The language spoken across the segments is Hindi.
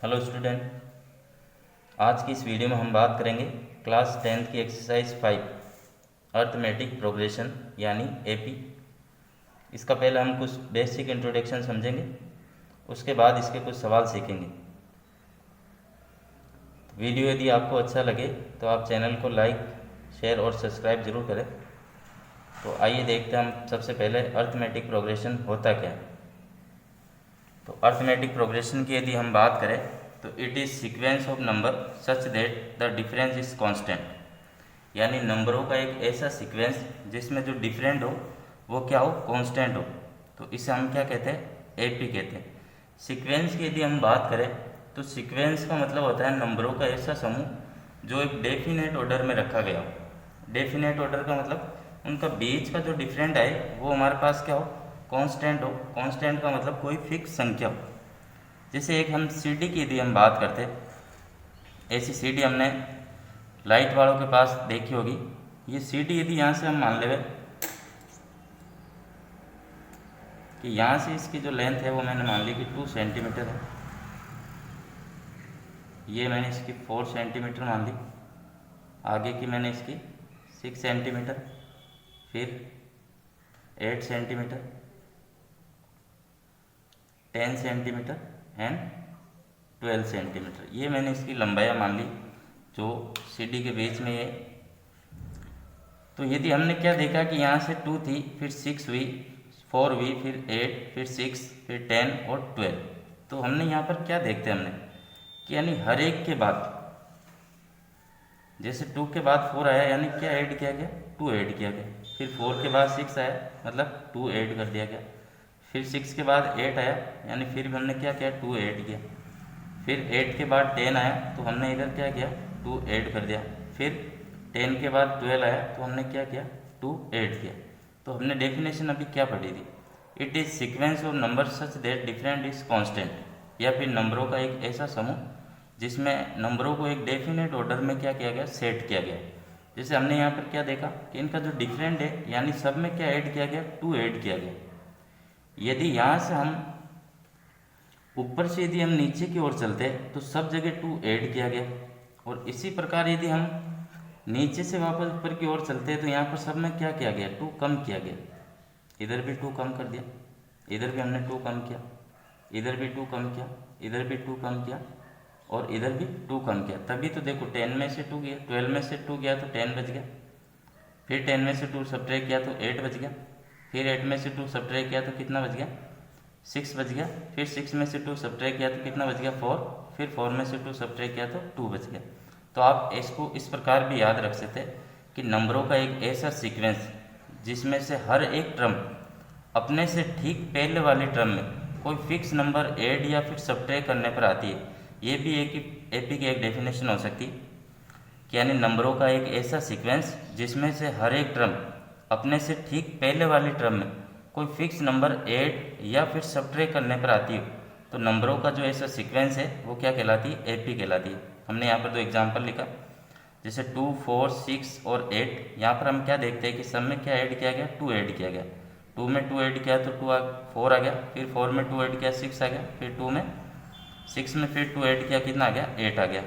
Hello student. आज की इस वीडियो में हम बात करेंगे क्लास 10th की एक्सरसाइज 5 अर्थमेटिक प्रोग्रेशन यानी एपी। इसका पहले हम कुछ बेसिक इंट्रोडक्शन समझेंगे, उसके बाद इसके कुछ सवाल सीखेंगे। वीडियो यदि आपको अच्छा लगे तो आप चैनल को लाइक, शेयर और सब्सक्राइब जरूर करें। तो आइए देखते हैं हम सबसे पहले अर्थमेटिक प्रोग्रेशन होता क्या है। तो अर्थमेटिक प्रोग्रेशन की यदि हम बात करें तो it is sequence of number such that the difference is constant, यानी नंबरों का एक ऐसा सीक्वेंस जिसमें जो डिफरेंट हो वो क्या हो, कांस्टेंट हो। तो इसे हम क्या कहते हैं, एपी कहते हैं। सीक्वेंस की यदि हम बात करें तो सीक्वेंस का मतलब होता है नंबरों का ऐसा समूह जो एक डेफिनेट ऑर्डर में रखा गया हो। डेफिनेट ऑर्डर का मतलब उनका बीच का जो डिफरेंट है वो हमारे पास क्या हो, कांस्टेंट हो। कांस्टेंट का मतलब कोई फिक्स संख्या हो। जैसे एक हम सीडी की यदि हम बात करते, ऐसी सीडी हमने लाइट वालों के पास देखी होगी। ये सीडी यदि यहाँ से हम मान लेवे कि यहाँ से इसकी जो लेंथ है वो मैंने मान ली कि 2 सेंटीमीटर है, ये मैंने इसकी 4 सेंटीमीटर मान ली, आगे की मैंने इसकी 6 सेंटीमीटर, फिर 8 सेंटीमीटर, 10 सेंटीमीटर एंड 12 सेंटीमीटर, ये मैंने इसकी लंबाई मान ली जो सीडी के बीच में है। तो यदि हमने क्या देखा कि यहाँ से 2 थी, फिर 6 हुई, 4 हुई, फिर 8, फिर 6, फिर 10 और 12। तो हमने यहाँ पर क्या देखते हमने कि यानी हर एक के बाद, जैसे 2 के बाद 4 आया यानी क्या ऐड किया गया, 2 ऐड किया गया। फिर 4 के बाद 6 आया मतलब 2 ऐड कर दिया गया। फिर 6 के बाद 8 आया यानी फिर भी हमने क्या किया, 2 ऐड किया। फिर 8 के बाद 10 आया तो हमने इधर क्या किया, 2 ऐड कर दिया। फिर 10 के बाद 12 आया तो हमने क्या किया, 2 ऐड किया। तो हमने डेफिनेशन अभी क्या पढ़ी थी, it is sequence of number such that different is constant, या फिर नंबरों का एक ऐसा समूह जिसमें नंबरों को एक डेफिनेट ऑर्डर में क्या किया गया, सेट किया गया। जैसे हमने यहाँ पर क्या देखा कि इनका जो डिफरेंट है यानी सब में क्या ऐड किया गया, 2 ऐड किया गया। यदि यहाँ से हम ऊपर से यदि हम नीचे की ओर चलते तो सब जगह 2 ऐड किया गया, और इसी प्रकार यदि हम नीचे से वापस ऊपर की ओर चलते तो यहाँ पर सब में क्या किया गया, 2 कम किया गया। इधर भी 2 कम कर दिया, इधर भी हमने 2 कम किया, इधर भी 2 कम किया, इधर भी 2 कम किया और इधर भी 2 कम किया। तभी तो देखो 10 में से 2 गया, 12 में से 2 गया तो 10 बच गया। फिर 10 में से 2 सब्ट्रैक्ट किया तो 8 बच गया। फिर 8 में से 2 सब्ट्रैक्ट किया तो कितना बच गया, 6 बच गया। फिर 6 में से 2 सब्ट्रैक्ट किया तो कितना बच गया, 4। फिर 4 में से 2 सब्ट्रैक्ट किया तो 2 बच गया। तो आप इसको इस प्रकार भी याद रख सकते हैं कि नंबरों का एक ऐसा सीक्वेंस जिसमें से हर एक टर्म अपने से ठीक पहले वाले टर्म में कोई फिक्स नंबर ऐड या फिर सब्ट्रैक्ट करने पर आती है। ये भी एक एपी की एक डेफिनेशन हो सकती है कि यानी नंबरों का एक ऐसा सीक्वेंस जिसमें से हर एक टर्म अपने से ठीक पहले वाले टर्म में कोई फिक्स नंबर ऐड या फिर सब्ट्रैक्ट करने पर आती हो। तो नंबरों का जो ऐसा सीक्वेंस है वो क्या कहलाती है, एपी कहलाती है। हमने यहाँ पर दो एग्जांपल लिखा, जैसे 2, 4, 6 और 8। यहाँ पर हम क्या देखते हैं कि सब में क्या ऐड किया गया, 2 ऐड किया गया। 2 में 2 ऐड किया तो 4 आ गया। फिर 4 में 2 ऐड किया 6 आ गया। फिर 6 में फिर 2 ऐड किया कितना आ गया, 8 आ गया।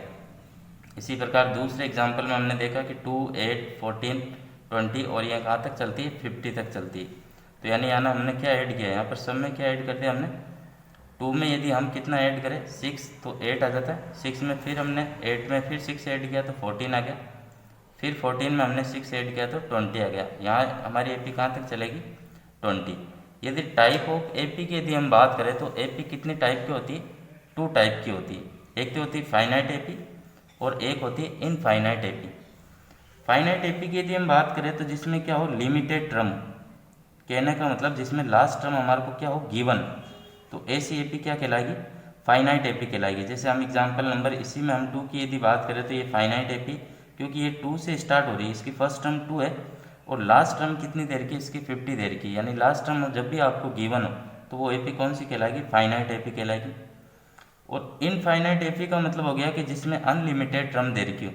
इसी प्रकार दूसरे एग्जाम्पल में हमने देखा कि 2, 8, 14, 20 और यह कहाँ तक चलती है, 50 तक चलती है। तो यानी यहाँ हमने क्या ऐड किया, यहाँ पर सब में क्या ऐड कर दिया हमने, 2 में यदि हम कितना ऐड करें, 6 तो 8 आ जाता है। 6 में फिर हमने 8 में फिर 6 ऐड किया तो 14 आ गया। फिर 14 में हमने 6 ऐड किया तो 20 आ गया। यहाँ हमारी एपी कहाँ तक चलेगी, 20। यदि टाइप ऑफ एपी की यदि हम बात करें तो एपी कितने टाइप की होती है, 2 टाइप की होती है। एक तो होती है फाइनाइट एपी और एक होती है इनफाइनाइट एपी। फाइनाइट एपी की यदि हम बात करें तो जिसमें क्या हो, लिमिटेड टर्म, कहने का मतलब जिसमें लास्ट टर्म हमारे को क्या हो, गिवन। तो ऐसी एपी क्या कहलाएगी, फाइनाइट एपी कहलाएगी। जैसे हम एग्जांपल नंबर इसी में हम 2 की यदि बात करें तो ये फाइनाइट एपी, क्योंकि ये 2 से स्टार्ट हो रही है, इसकी फर्स्ट टर्म 2 है और लास्ट टर्म कितनी देर की, इसकी 50 देर की। यानी लास्ट टर्म जब भी आपको गिवन हो तो वो एपी कौन सी कहलाएगी, फाइनाइट एपी कहलाएगी। और इनफाइनाइट एपी का मतलब हो गया कि जिसमें अनलिमिटेड टर्म देर की हो,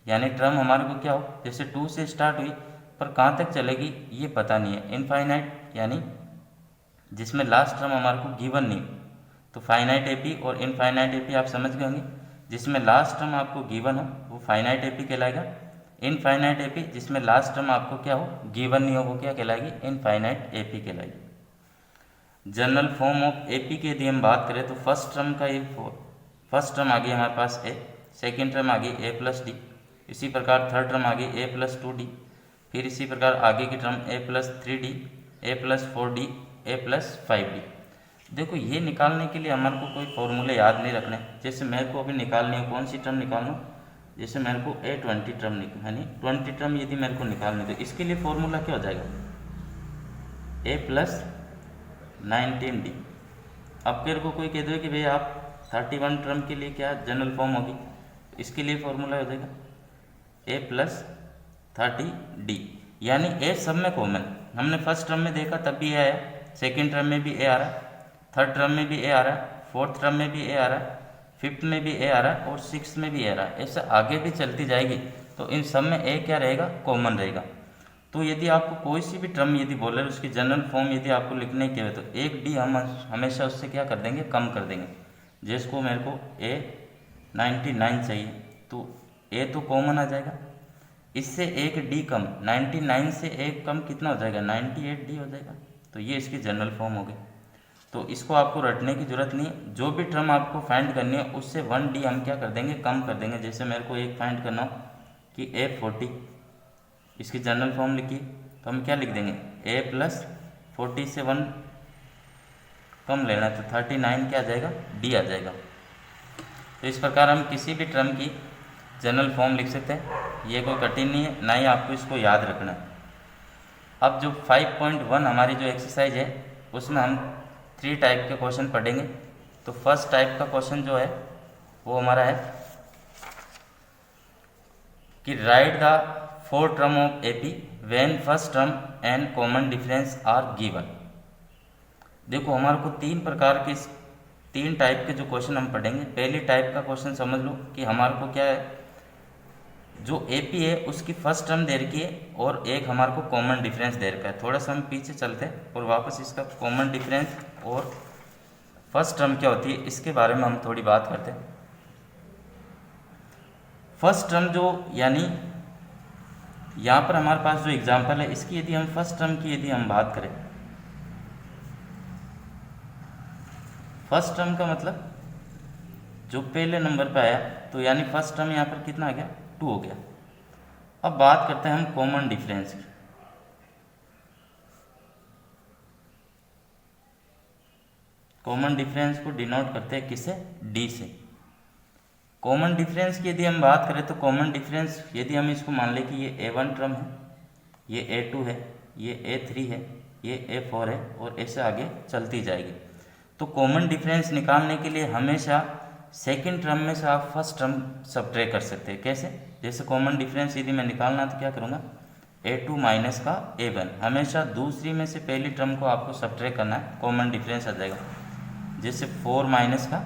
यानी टर्म हमारे को क्या हो, जैसे 2 से स्टार्ट हुई पर कहाँ तक चलेगी ये पता नहीं है। इनफाइनाइट यानी जिसमें लास्ट टर्म हमारे को गिवन नहीं, तो फाइनाइट एपी और इनफाइनाइट एपी आप समझ गए होंगे, जिसमें लास्ट टर्म आपको गिवन हो वो फाइनाइट एपी कहलाएगा। इनफाइनाइट एपी जिसमें लास्ट टर्म आपको क्या हो, गिवन नहीं हो, वो क्या कहलाएगी, इनफाइनाइट एपी कहलाएगी। जनरल फॉर्म ऑफ एपी की यदि हम बात करें तो फर्स्ट टर्म का ये फर्स्ट टर्म आ गई हमारे पास ए, सेकेंड टर्म आ गई ए प्लस डी, इसी प्रकार थर्ड टर्म आ गई ए प्लस 2d, फिर इसी प्रकार आगे की टर्म ए प्लस 3d, ए प्लस 4d, ए प्लस 5d। देखो ये निकालने के लिए हमारे को कोई फॉर्मूले याद नहीं रखने। जैसे मेरे को अभी निकालनी हो, कौन सी टर्म निकालूँ, जैसे मेरे को A20 टर्म यानी 20 टर्म यदि मेरे को निकालनी, तो इसके लिए फॉर्मूला क्या हो जाएगा, ए प्लस 19d। अब मेरे को कोई कह दो कि भाई आप 31 टर्म के लिए क्या जनरल फॉर्म होगी, इसके लिए फॉर्मूला हो जाएगा ए प्लस 30d, यानी ए सब में कॉमन। हमने फर्स्ट टर्म में देखा तब भी ए आया, सेकेंड टर्म में भी ए आ रहा है, थर्ड टर्म में भी ए आ रहा है, फोर्थ टर्म में भी ए आ रहा है, फिफ्थ में भी ए आ रहा है और सिक्स में भी ए आ रहा है। ऐसे आगे भी चलती जाएगी तो इन सब में ए क्या रहेगा, कॉमन रहेगा। तो यदि आपको कोई सी भी टर्म यदि बोले उसकी जनरल फॉर्म यदि आपको लिखने के हो तो एक डी हम हमेशा उससे क्या कर देंगे, कम कर देंगे। जिसको मेरे को A99 चाहिए तो ए तो कॉमन आ जाएगा, इससे एक डी कम, 99 से एक कम कितना हो जाएगा, 98d हो जाएगा। तो ये इसकी जनरल फॉर्म हो गई। तो इसको आपको रटने की जरूरत नहीं है, जो भी टर्म आपको फाइंड करनी है उससे 1d हम क्या कर देंगे, कम कर देंगे। जैसे मेरे को एक फाइंड करना हो कि A40, इसकी जनरल फॉर्म लिखी तो हम क्या लिख देंगे, a प्लस 40 से 1 कम लेना है तो 39 क्या आ जाएगा, d आ जाएगा। तो इस प्रकार हम किसी भी टर्म की जनरल फॉर्म लिख सकते हैं, ये कोई कठिन नहीं है, ना ही आपको इसको याद रखना है। अब जो 5.1 हमारी जो एक्सरसाइज है उसमें हम 3 टाइप के क्वेश्चन पढ़ेंगे। तो फर्स्ट टाइप का क्वेश्चन जो है वो हमारा है कि write the 4 term of AP when first term and common difference are given. देखो हमारे को 3 टाइप के जो क्वेश्चन हम पढ़ेंगे। पहली टाइप का क्वेश्चन समझ लो कि हमारे को क्या है, जो एपी है उसकी फर्स्ट टर्म दे रखी है और एक हमारे को कॉमन डिफरेंस दे रखा है। थोड़ा सा हम पीछे चलते हैं और वापस इसका कॉमन डिफरेंस और फर्स्ट टर्म क्या होती है इसके बारे में हम थोड़ी बात करते हैं। फर्स्ट टर्म जो यानी यहाँ पर हमारे पास जो एग्जाम्पल है इसकी यदि हम फर्स्ट टर्म की यदि हम बात करें, फर्स्ट टर्म का मतलब जो पहले नंबर पे आया तो यानी फर्स्ट टर्म यहाँ पर कितना आ गया, 2 हो गया। अब बात करते हैं हम कॉमन डिफरेंस की। कॉमन डिफरेंस को डिनोट करते हैं किससे, डी से। कॉमन डिफरेंस की यदि हम बात करें तो कॉमन डिफरेंस यदि हम इसको मान लें कि ये A1 टर्म है, ये A2 है, ये A3 है, ये A4 है और ऐसे आगे चलती जाएगी। तो कॉमन डिफरेंस निकालने के लिए हमेशा सेकंड टर्म में से आप फर्स्ट टर्म सब्ट्रैक्ट कर सकते हैं। कैसे, जैसे कॉमन डिफरेंस यदि मैं निकालना तो क्या करूँगा, A2 माइनस का A1, हमेशा दूसरी में से पहली टर्म को आपको सब्ट्रैक्ट करना है, कॉमन डिफरेंस आ जाएगा। जैसे 4 माइनस का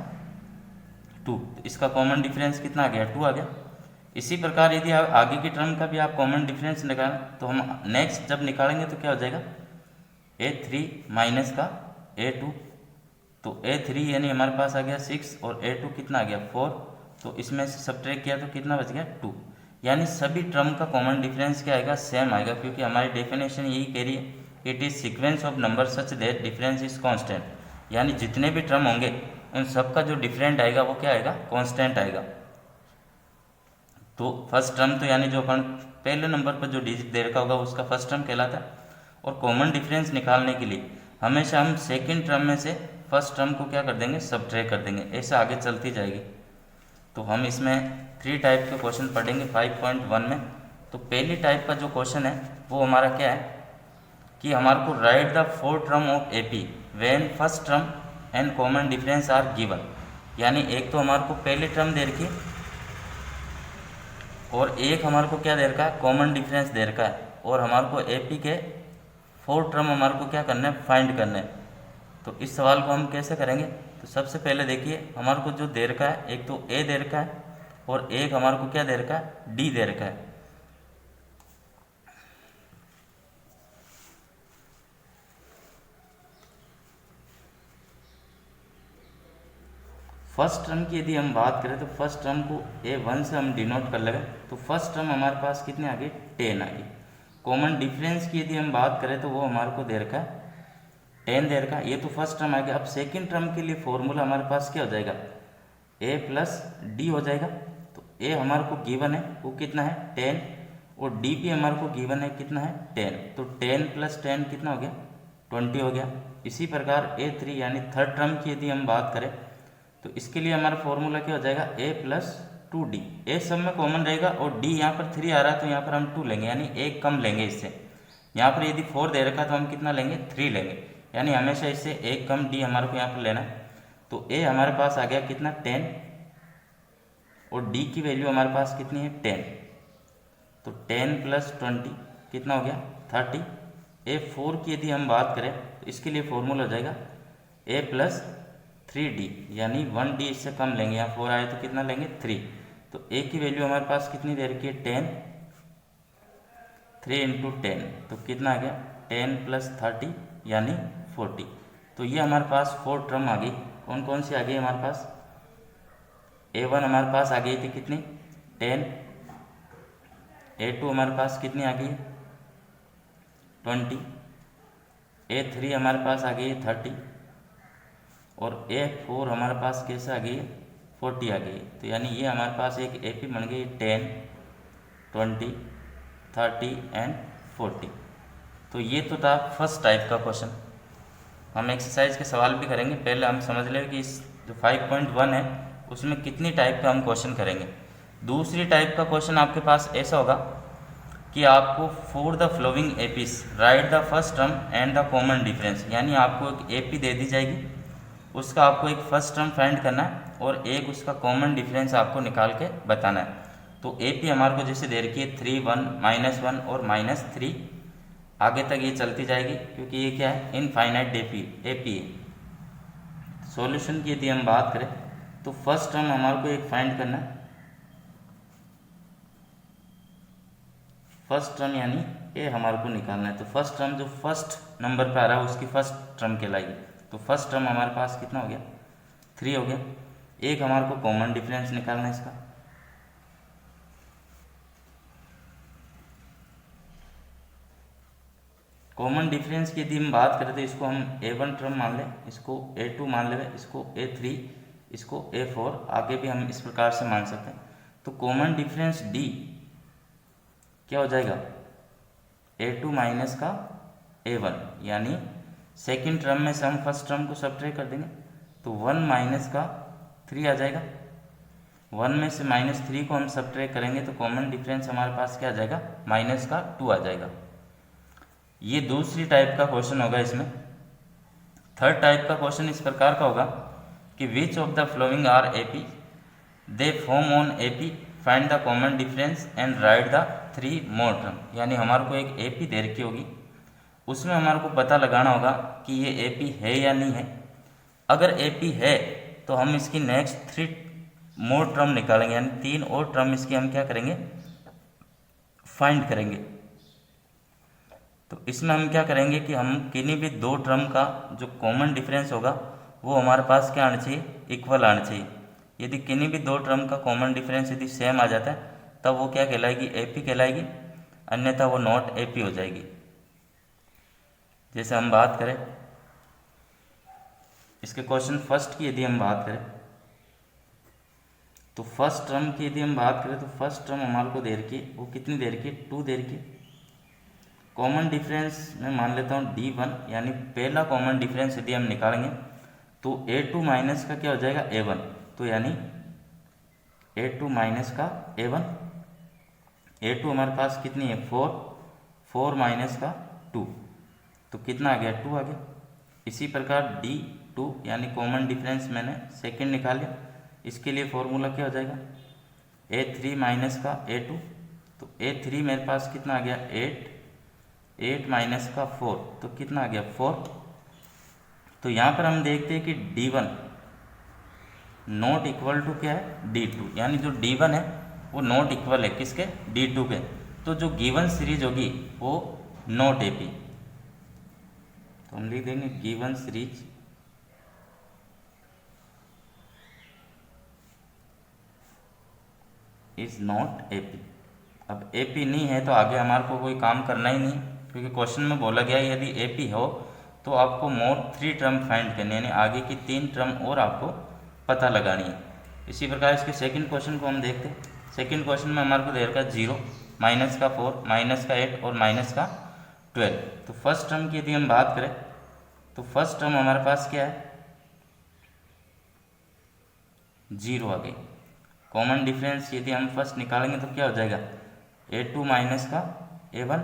2, इसका कॉमन डिफरेंस कितना आ गया, 2 आ गया। इसी प्रकार यदि आप आगे की टर्म का भी आप कॉमन डिफरेंस निकालें तो हम नेक्स्ट जब निकालेंगे तो क्या हो जाएगा, A3 माइनस का A2, तो A3 यानी हमारे पास आ गया 6 और A2 कितना आ गया 4, तो इसमें से सब्ट्रैक्ट किया तो कितना बच गया 2। यानी सभी टर्म का कॉमन डिफरेंस क्या आएगा, सेम आएगा, क्योंकि हमारी डेफिनेशन यही कह रही है it is sequence of number such that difference is constant. यानी जितने भी टर्म होंगे उन सब का जो डिफरेंट आएगा वो क्या आएगा, कांस्टेंट आएगा। तो फर्स्ट टर्म तो यानी जो अपन पहले नंबर पर जो डिजिट दे रखा होगा उसका फर्स्ट टर्म कहलाता है। और कॉमन डिफरेंस निकालने के लिए हमेशा हम सेकेंड टर्म में से फर्स्ट टर्म को क्या कर देंगे, सब्ट्रैक्ट कर देंगे, ऐसे आगे चलती जाएगी। तो हम इसमें 3 टाइप के क्वेश्चन पढ़ेंगे 5.1 में। तो पहली टाइप का जो क्वेश्चन है वो हमारा क्या है कि हमारे को write the 4 term of AP when first term and common difference are given. यानी एक तो हमारे को पहली टर्म दे रखी और एक हमारे को क्या दे रखा है, कॉमन डिफरेंस दे रखा है, और हमारे को एपी के 4 टर्म हमारे को क्या करना है, फाइंड करना है। तो इस सवाल को हम कैसे करेंगे, तो सबसे पहले देखिए हमारे को जो दे रखा है, एक तो ए दे रखा है और एक हमारे को क्या दे रखा है, डी दे रखा है। फर्स्ट टर्म की यदि हम बात करें तो फर्स्ट टर्म को A1 से हम डिनोट कर लेंगे, तो फर्स्ट टर्म हमारे पास कितने आ गए 10 आ गई। कॉमन डिफरेंस की यदि हम बात करें तो वो हमारे को दे रखा है 10 दे रखा है, ये तो फर्स्ट टर्म आ गया। अब सेकेंड टर्म के लिए फॉर्मूला हमारे पास क्या हो जाएगा, A प्लस डी हो जाएगा। तो A हमारे को गिवन है वो कितना है 10, और डी भी हमारे को गिवन है कितना है 10, तो 10 प्लस 10 कितना हो गया 20 हो गया। इसी प्रकार A3 यानी थर्ड टर्म की यदि हम बात करें तो इसके लिए हमारा फॉर्मूला क्या हो जाएगा A प्लस 2D। A सब में कॉमन रहेगा और D यहाँ पर 3 आ रहा है तो यहाँ पर हम 2 लेंगे, यानी एक कम लेंगे इससे। यहाँ पर यदि 4 दे रखा तो हम कितना लेंगे 3 लेंगे, यानी हमेशा इससे एक कम D हमारे को यहाँ पर लेना है। तो A हमारे पास आ गया कितना 10 और D की वैल्यू हमारे पास कितनी है 10, तो 10 प्लस 20 कितना हो गया 30। A4 की यदि हम बात करें तो इसके लिए फॉर्मूला हो जाएगा A प्लस 3D, यानी 1D इससे कम लेंगे, यहाँ 4 आए तो कितना लेंगे 3। तो A की वैल्यू हमारे पास कितनी दे रखी है 10, 3 इंटू 10 तो कितना आ गया 10 प्लस 30 यानी 40। तो ये हमारे पास 4 टर्म आ गई। कौन कौन सी आ गई हमारे पास, A1 हमारे पास आ गई थी कितनी 10, A2 हमारे पास कितनी आ गई 20, A3 हमारे पास आ गई है 30 और A4 हमारे पास कैसे आ गई है 40 आ गई। तो यानी ये हमारे पास एक AP बन गई 10, 20, 30 एंड 40। तो ये तो था फर्स्ट टाइप का क्वेश्चन। हम एक्सरसाइज के सवाल भी करेंगे, पहले हम समझ लें कि इस जो 5.1 है उसमें कितनी टाइप का हम क्वेश्चन करेंगे। दूसरी टाइप का क्वेश्चन आपके पास ऐसा होगा कि आपको for the flowing APs right the first term and the common difference, यानी आपको एक AP दे दी जाएगी, उसका आपको एक फर्स्ट टर्म फाइंड करना है और एक उसका कॉमन डिफरेंस आपको निकाल के बताना है। तो AP हमारे को जैसे दे रखी है 3, 1, -1 और -3, आगे तक ये चलती जाएगी क्योंकि ये क्या है इनफाइनाइट AP है। सॉल्यूशन की यदि हम बात करें तो फर्स्ट टर्म हमारे को एक फाइंड करना है, फर्स्ट टर्म यानी A हमारे को निकालना है। तो फर्स्ट टर्म जो फर्स्ट नंबर पे आ रहा है उसकी फर्स्ट टर्म कहलाएगी। तो फर्स्ट टर्म हमारे पास कितना हो गया 3 हो गया। एक हमारे को कॉमन डिफरेंस निकालना है इसका, कॉमन डिफरेंस की यदि हम बात करें तो इसको हम A1 टर्म मान लें, इसको A2 मान लें, इसको A3, इसको A4, आगे भी हम इस प्रकार से मान सकते हैं। तो कॉमन डिफरेंस D क्या हो जाएगा A2 माइनस का A1, यानी सेकेंड टर्म में से हम फर्स्ट टर्म को सब्ट्रैक्ट कर देंगे तो 1 माइनस का 3 आ जाएगा। 1 में से -3 को हम सब्ट्रैक्ट करेंगे तो कॉमन डिफरेंस हमारे पास क्या आ जाएगा माइनस का 2 आ जाएगा। ये दूसरी टाइप का क्वेश्चन होगा। इसमें थर्ड टाइप का क्वेश्चन इस प्रकार का होगा कि which of the following are AP, they form an AP, find the common difference and write the 3 more term, यानी हमारे को एक AP दे रखी होगी, उसमें हमारे को पता लगाना होगा कि ये AP है या नहीं है। अगर AP है तो हम इसकी नेक्स्ट 3 मोर टर्म निकालेंगे, यानी 3 और टर्म इसकी हम क्या करेंगे फाइंड करेंगे। तो इसमें हम क्या करेंगे कि हम किन्हीं भी 2 टर्म का जो कॉमन डिफरेंस होगा वो हमारे पास क्या आना चाहिए इक्वल आना चाहिए। यदि किन्हीं भी 2 टर्म का कॉमन डिफरेंस यदि सेम आ जाता है तब वो क्या कहलाएगी AP कहलाएगी, अन्यथा वो नॉट AP हो जाएगी। जैसे हम बात करें इसके क्वेश्चन फर्स्ट की यदि हम बात करें तो फर्स्ट टर्म की यदि हम बात करें तो फर्स्ट टर्म हमारे को दे रखी है, वो कितनी दे रखी है 2 दे रखी है। कॉमन डिफरेंस मैं मान लेता हूँ D1, यानी पहला कॉमन डिफरेंस यदि हम निकालेंगे तो A2 माइनस का क्या हो जाएगा A1, तो यानी A2 माइनस का A1, A2 हमारे पास कितनी है 4, 4 माइनस का 2 तो कितना आ गया 2 आ गया। इसी प्रकार D2 यानी कॉमन डिफरेंस मैंने सेकंड निकाल लिया, इसके लिए फॉर्मूला क्या हो जाएगा A3 माइनस का A2, तो A3 मेरे पास कितना आ गया 8, 8 माइनस का 4 तो कितना आ गया 4। तो यहाँ पर हम देखते हैं कि D1 नॉट इक्वल टू क्या है D2, यानी जो D1 है वो नॉट इक्वल है किसके D2 के। तो जो गिवन सीरीज होगी वो नॉट AP, तो हम लिख देंगे given series is not AP. अब एपी नहीं है तो आगे हमारे को कोई काम करना ही नहीं, क्योंकि क्वेश्चन में बोला गया है यदि एपी हो तो आपको मोर 3 टर्म फाइंड करनी है, यानी आगे की 3 टर्म और आपको पता लगानी है। इसी प्रकार इसके सेकंड क्वेश्चन को हम देखते हैं। सेकंड क्वेश्चन में हमारे को दे रखा है 0, माइनस का 4, माइनस का 8 और माइनस का 12। तो फर्स्ट टर्म की यदि हम बात करें तो फर्स्ट टर्म हमारे पास क्या है, 0 आ गई। कॉमन डिफरेंस यदि हम फर्स्ट निकालेंगे तो क्या हो जाएगा, a2 माइनस का a1,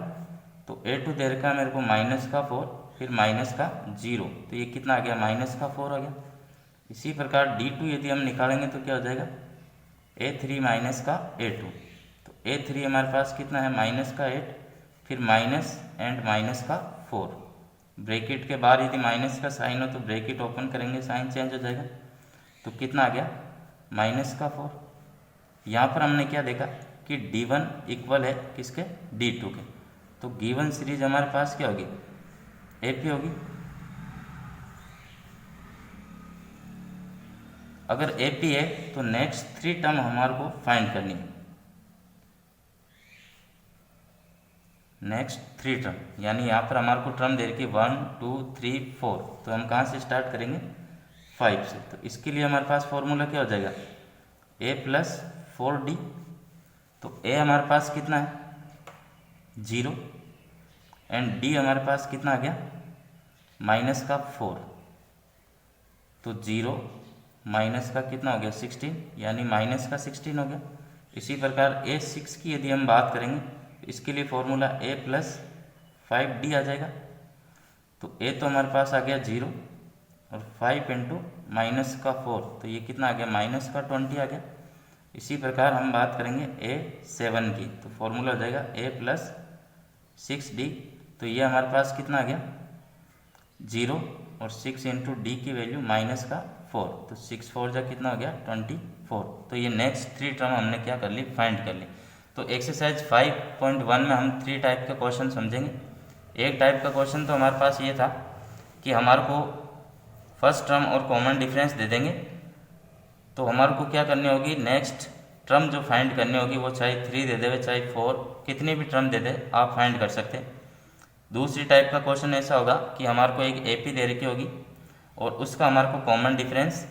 तो a2 दे रखा है मेरे को माइनस का 4, फिर माइनस का 0, तो ये कितना आ गया, माइनस का 4 आ गया। इसी प्रकार d2 यदि हम निकालेंगे तो क्या हो जाएगा, a3 माइनस का a2, तो a3 हमारे पास कितना है, माइनस का 8, फिर माइनस एंड माइनस का 4। ब्रैकेट के बाहर यदि माइनस का साइन हो तो ब्रैकेट ओपन करेंगे, साइन चेंज हो जाएगा, तो कितना आ गया, माइनस का 4। यहाँ पर हमने क्या देखा कि d1 इक्वल है किसके, d2 के, तो गिवन सीरीज हमारे पास क्या होगी, एपी होगी। अगर एपी है तो नेक्स्ट 3 टर्म हमारे को फाइंड करनी है, नेक्स्ट 3 टर्म, यानी यहाँ पर हमारे को टर्म दे रखी 1 2 3 4, तो हम कहाँ से स्टार्ट करेंगे, 5 से। तो इसके लिए हमारे पास फॉर्मूला क्या हो जाएगा, a प्लस 4d, तो a हमारे पास कितना है 0 एंड d हमारे पास कितना आ गया, माइनस का 4, तो 0 माइनस का कितना हो गया 16, यानी माइनस का 16 हो गया। इसी प्रकार a6 की यदि हम बात करेंगे तो इसके लिए फॉर्मूला a प्लस 5d आ जाएगा, तो a तो हमारे पास आ गया 0 और 5 इंटू माइनस का 4, तो ये कितना आ गया, माइनस का 20 आ गया। इसी प्रकार हम बात करेंगे a7 की, तो फॉर्मूला हो जाएगा a प्लस 6d, तो ये हमारे पास कितना आ गया 0 और 6 इंटू डी की वैल्यू माइनस का 4, तो 6 4 जा कितना हो गया 24। तो ये नेक्स्ट 3 टर्म हमने क्या कर ली, फाइंड कर ली। तो एक्सरसाइज 5.1 में हम 3 टाइप के क्वेश्चन समझेंगे। एक टाइप का क्वेश्चन तो हमारे पास ये था कि हमारे को फर्स्ट टर्म और कॉमन डिफरेंस दे देंगे, तो हमारे को क्या करनी होगी, नेक्स्ट टर्म जो फाइंड करनी होगी वो चाहे 3 दे दे चाहे 4, कितनी भी टर्म दे दे आप फाइंड कर सकते हैं। दूसरी टाइप का क्वेश्चन ऐसा होगा कि हमारे को एक एपी दे रखी होगी और उसका हमारे को common difference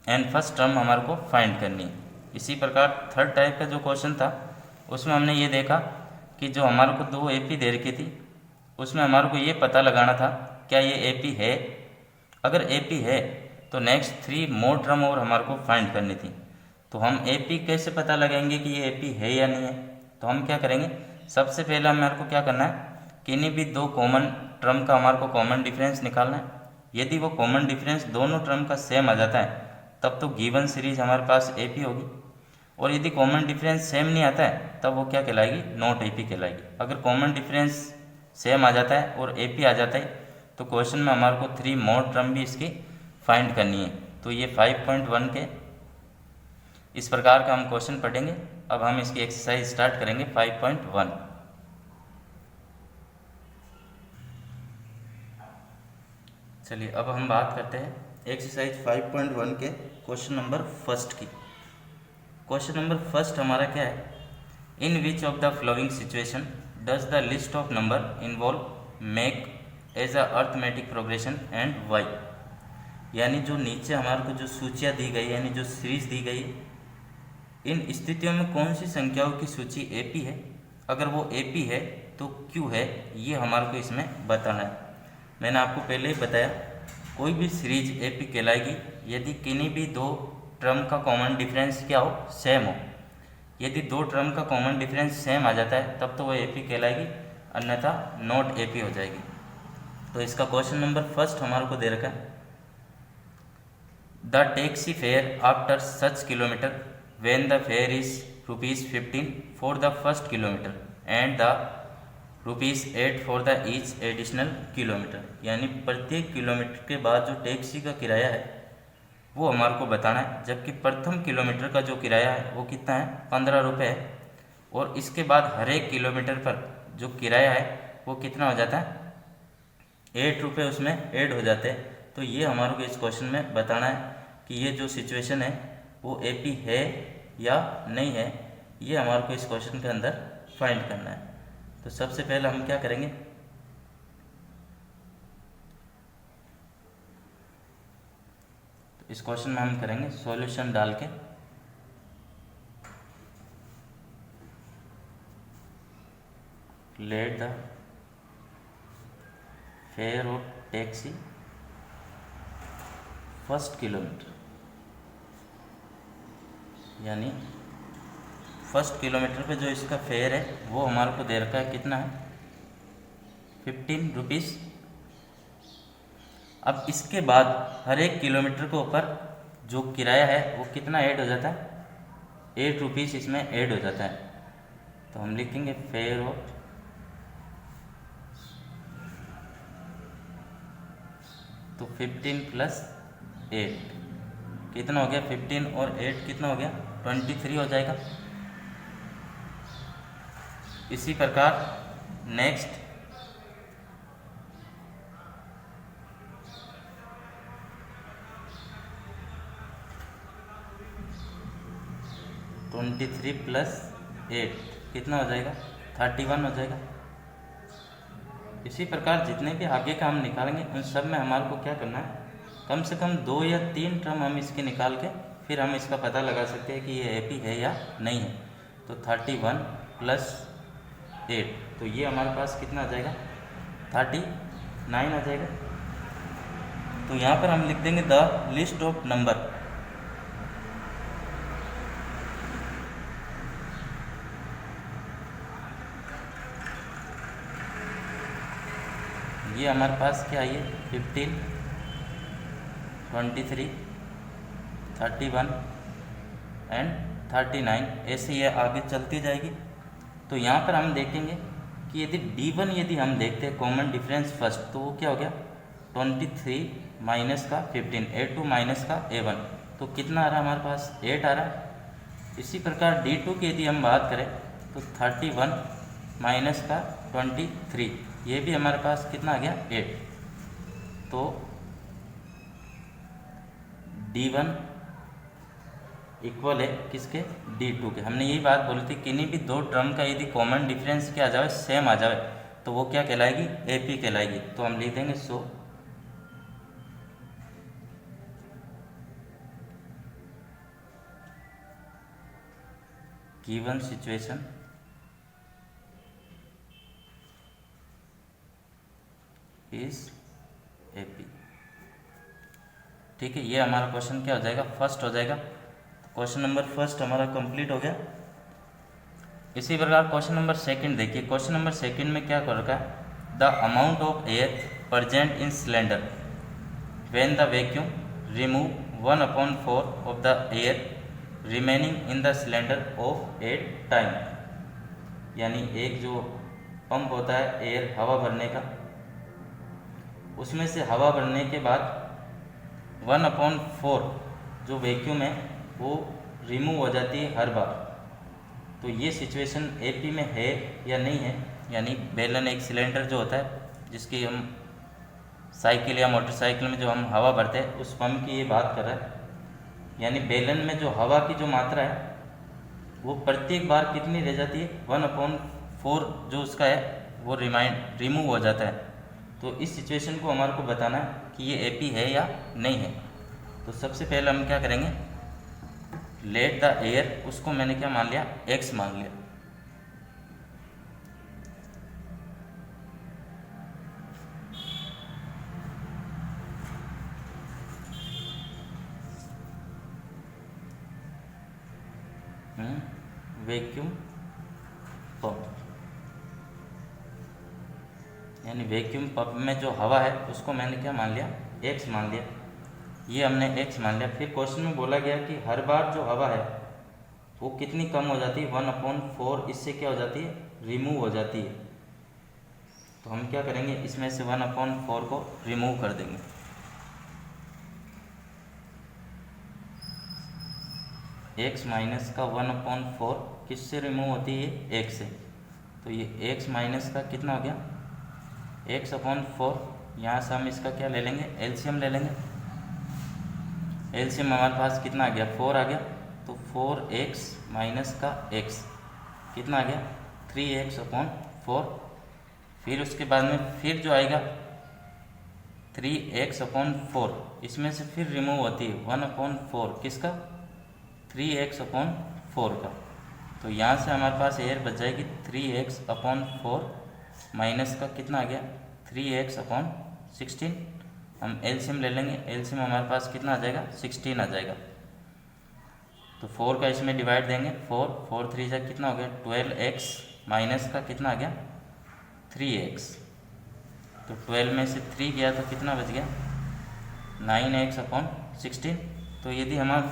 and first term हमारे को फाइंड करनी है। इसी प्रकार थर्ड टाइप का जो क्वेश्चन था उसमें हमने ये देखा कि जो हमारे को 2 एपी दे रखी थी उसमें हमारे को ये पता लगाना था क्या ये एपी है। अगर एपी है तो नेक्स्ट 3 मोर टर्म और हमारे को फाइंड करनी थी। तो हम एपी कैसे पता लगाएंगे कि ये एपी है या नहीं है, तो हम क्या करेंगे, सबसे पहले हमारे को क्या करना है, किन्हीं भी 2 कॉमन टर्म का हमारे को कॉमन डिफरेंस निकालना है। यदि वो कॉमन डिफरेंस दोनों टर्म का सेम आ जाता है तब तो गिवन सीरीज हमारे पास एपी होगी, और यदि कॉमन डिफरेंस सेम नहीं आता है तब वो क्या कहलाएगी, नॉट एपी कहलाएगी। अगर कॉमन डिफरेंस सेम आ जाता है और एपी आ जाता है तो क्वेश्चन में हमारे को 3 मोर टर्म भी इसकी फाइंड करनी है। तो ये 5.1 के इस प्रकार का हम क्वेश्चन पढ़ेंगे। अब हम इसकी एक्सरसाइज स्टार्ट करेंगे 5.1। चलिए अब हम बात करते हैं एक्सरसाइज 5.1 के क्वेश्चन नंबर फर्स्ट की। क्वेश्चन नंबर फर्स्ट हमारा क्या है, in which of the following situation does the list of number involve make as a arithmetic progression and why. यानी जो नीचे हमारे को जो सूचियाँ दी गई यानी जो सीरीज दी गई है, इन स्थितियों में कौन सी संख्याओं की सूची एपी है, अगर वो एपी है तो क्यू है, ये हमारे को इसमें बताना है। मैंने आपको पहले ही बताया कोई भी सीरीज एपी कहलाएगी यदि किन्हीं भी 2 टर्म का कॉमन डिफरेंस क्या हो, सेम हो। यदि 2 टर्म का कॉमन डिफरेंस सेम आ जाता है तब तो वो एपी कहलाएगी, अन्यथा नॉट एपी हो जाएगी। तो इसका क्वेश्चन नंबर फर्स्ट हमारे को दे रखा है, the taxi fare after such kilometre when the fair is ₹15 for the first kilometre and the ₹8 for the each additional kilometre. यानी प्रत्येक किलोमीटर के बाद जो टैक्सी का किराया है वो हमारे को बताना है, जबकि प्रथम किलोमीटर का जो किराया है वो कितना है, 15 रुपये है, और इसके बाद हर एक किलोमीटर पर जो किराया है वो कितना हो जाता है, 8 रुपये उसमें ऐड हो जाते हैं। तो ये हमारे को इस क्वेश्चन में बताना है कि ये जो सिचुएशन है वो एपी है या नहीं है, ये हमारे को इस क्वेश्चन के अंदर फाइंड करना है। तो सबसे पहले हम क्या करेंगे, तो इस क्वेश्चन में हम करेंगे सॉल्यूशन डाल के let the fair of taxi first kilometre, यानी फर्स्ट किलोमीटर पे जो इसका फेयर है वो हमारे को दे रखा है, कितना है 15 रुपीज़। अब इसके बाद हर एक किलोमीटर के ऊपर जो किराया है वो कितना ऐड हो जाता है, 8 रुपीज़ इसमें ऐड हो जाता है। तो हम लिखेंगे फेयर ऑफ तो 15 + 8 कितना हो गया, 15 और 8 कितना हो गया 23 हो जाएगा। इसी प्रकार नेक्स्ट 23 + 8 कितना हो जाएगा 31 हो जाएगा। इसी प्रकार जितने भी आगे का हम निकालेंगे उन सब में हमारे को क्या करना है, कम से कम 2 या 3 टर्म हम इसके निकाल के फिर हम इसका पता लगा सकते हैं कि ये एपी है या नहीं है। तो 31 + 8 तो ये हमारे पास कितना आ जाएगा 39 आ जाएगा। तो यहाँ पर हम लिख देंगे द लिस्ट ऑफ नंबर, ये हमारे पास क्या है 15, 23, 31 एंड 39, ऐसे ये आगे चलती जाएगी। तो यहाँ पर हम देखेंगे कि यदि D1 यदि हम देखते हैं कॉमन डिफरेंस फर्स्ट, तो वो क्या हो गया 23 माइनस का 15, A2 माइनस का A1, तो कितना आ रहा है हमारे पास 8 आ रहा है। इसी प्रकार D2 की यदि हम बात करें तो 31 माइनस का 23, ये भी हमारे पास कितना आ गया 8। तो D1 इक्वल है किसके D2 के। हमने यही बात बोली थी किन्हीं भी दो टर्म का यदि कॉमन डिफरेंस क्या आ जाए सेम आ जाए तो वो क्या कहलाएगी AP कहलाएगी। तो हम लिख देंगे so given situation is AP। ठीक है, ये हमारा क्वेश्चन क्या हो जाएगा फर्स्ट हो जाएगा। क्वेश्चन नंबर फर्स्ट हमारा कंप्लीट हो गया। इसी प्रकार क्वेश्चन नंबर सेकंड देखिए। क्वेश्चन नंबर सेकंड में क्या कर रखा है, the amount of air present in cylinder when the vacuum remove 1/4 of the air remaining in the cylinder of at time, यानी एक जो पंप होता है एयर हवा भरने का, उसमें से हवा भरने के बाद 1/4 जो वैक्यूम है वो रिमूव हो जाती है हर बार। तो ये सिचुएशन AP में है या नहीं है, यानी बेलन एक सिलेंडर जो होता है जिसकी हम साइकिल या मोटरसाइकिल में जो हम हवा भरते हैं उस पंप की ये बात कर रहा है। यानी बेलन में जो हवा की जो मात्रा है वो प्रत्येक बार कितनी रह जाती है 1/4 जो उसका है वो रिमूव हो जाता है। तो इस सिचुएशन को हमारे को बताना है कि ये AP है या नहीं है। तो सबसे पहले हम क्या करेंगे, लेट द एयर, उसको मैंने क्या मान लिया x मान लिया। वैक्यूम पंप, यानी वैक्यूम पंप में जो हवा है उसको मैंने क्या मान लिया x मान लिया। ये हमने x मान लिया। फिर क्वेश्चन में बोला गया कि हर बार जो हवा है वो कितनी कम हो जाती है 1/4, इससे क्या हो जाती है रिमूव हो जाती है। तो हम क्या करेंगे, इसमें से 1/4 को रिमूव कर देंगे। x माइनस का 1/4 किससे रिमूव होती है 1 से, तो ये x माइनस का कितना हो गया x/4। यहाँ से हम इसका क्या ले लेंगे एलसीएम ले लेंगे। एलसीएम हमारे पास कितना आ गया 4 आ गया। तो 4x माइनस का x कितना आ गया 3x/4। फिर उसके बाद में फिर जो आएगा 3x/4, इसमें से फिर रिमूव होती है 1/4 किसका 3x/4 का। तो यहाँ से हमारे पास एयर बच जाएगी 3x/4 माइनस का कितना आ गया 3x/16। हम एलसीएम ले लेंगे, एलसीएम हमारे पास कितना आ जाएगा 16 आ जाएगा। तो 4 का इसमें डिवाइड देंगे 4 3 जा कितना हो गया 12x माइनस का कितना आ गया 3x। तो 12 में से 3 गया तो कितना बच गया 9x/16। तो यदि हमारा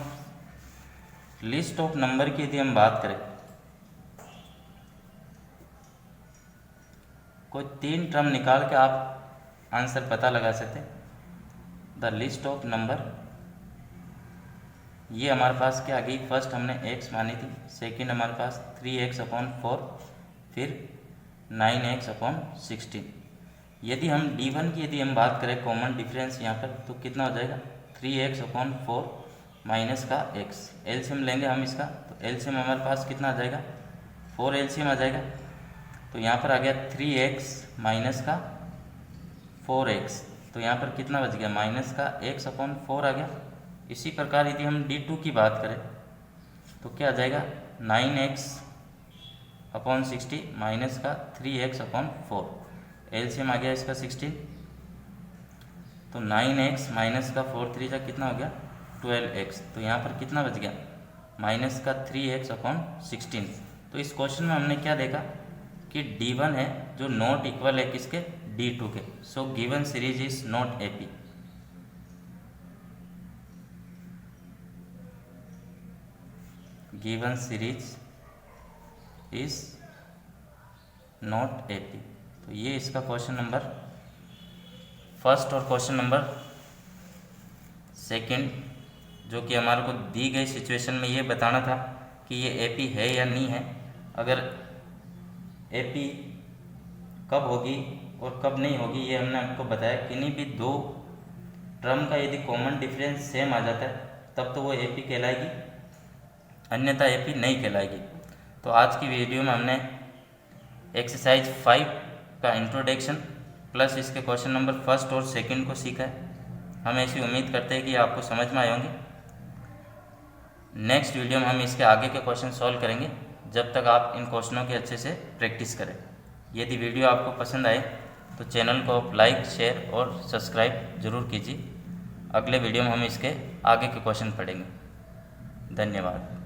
लिस्ट ऑफ नंबर की यदि हम बात करें, कोई 3 टर्म निकाल के आप आंसर पता लगा सकते। द लिस्ट ऑफ नंबर, ये हमारे पास क्या आ गई, फर्स्ट हमने x मानी थी, सेकंड हमारे पास 3x/4, फिर 9x/16। यदि हम D1 की यदि हम बात करें कॉमन डिफरेंस यहाँ पर, तो कितना हो जाएगा 3x/4 माइनस का x। एलसीएम लेंगे हम इसका, तो एलसीएम हमारे पास कितना आ जाएगा 4 एलसीएम आ जाएगा। तो यहाँ पर आ गया 3x माइनस का 4x, तो यहाँ पर कितना बच गया माइनस का x/4 आ गया। इसी प्रकार यदि हम D2 की बात करें तो क्या आ जाएगा 9x/60 माइनस का 3x/4। एलसीएम आ गया इसका 16, तो 9x माइनस का 4 3 का कितना हो गया 12x। तो यहाँ पर कितना बच गया माइनस का 3x/16। तो इस क्वेश्चन में हमने क्या देखा कि D1 है जो नॉट इक्वल है किसके D2 के। So given series is not AP. Given series is not AP. तो ये इसका क्वेश्चन नंबर फर्स्ट और क्वेश्चन नंबर सेकंड, जो कि हमारे को दी गई सिचुएशन में ये बताना था कि ये एपी है या नहीं है। अगर एपी कब होगी और कब नहीं होगी ये हमने आपको बताया। किन्हीं भी 2 टर्म का यदि कॉमन डिफरेंस सेम आ जाता है तब तो वो एपी कहलाएगी, अन्यथा एपी नहीं कहलाएगी। तो आज की वीडियो में हमने एक्सरसाइज 5 का इंट्रोडक्शन प्लस इसके क्वेश्चन नंबर फर्स्ट और सेकंड को सीखा है। हम ऐसी उम्मीद करते हैं कि आपको समझ में आए होंगे। नेक्स्ट वीडियो में हम इसके आगे के क्वेश्चन सॉल्व करेंगे, जब तक आप इन क्वेश्चनों की अच्छे से प्रैक्टिस करें। यदि वीडियो आपको पसंद आए तो चैनल को आप लाइक शेयर और सब्सक्राइब जरूर कीजिए। अगले वीडियो में हम इसके आगे के क्वेश्चन पढ़ेंगे। धन्यवाद।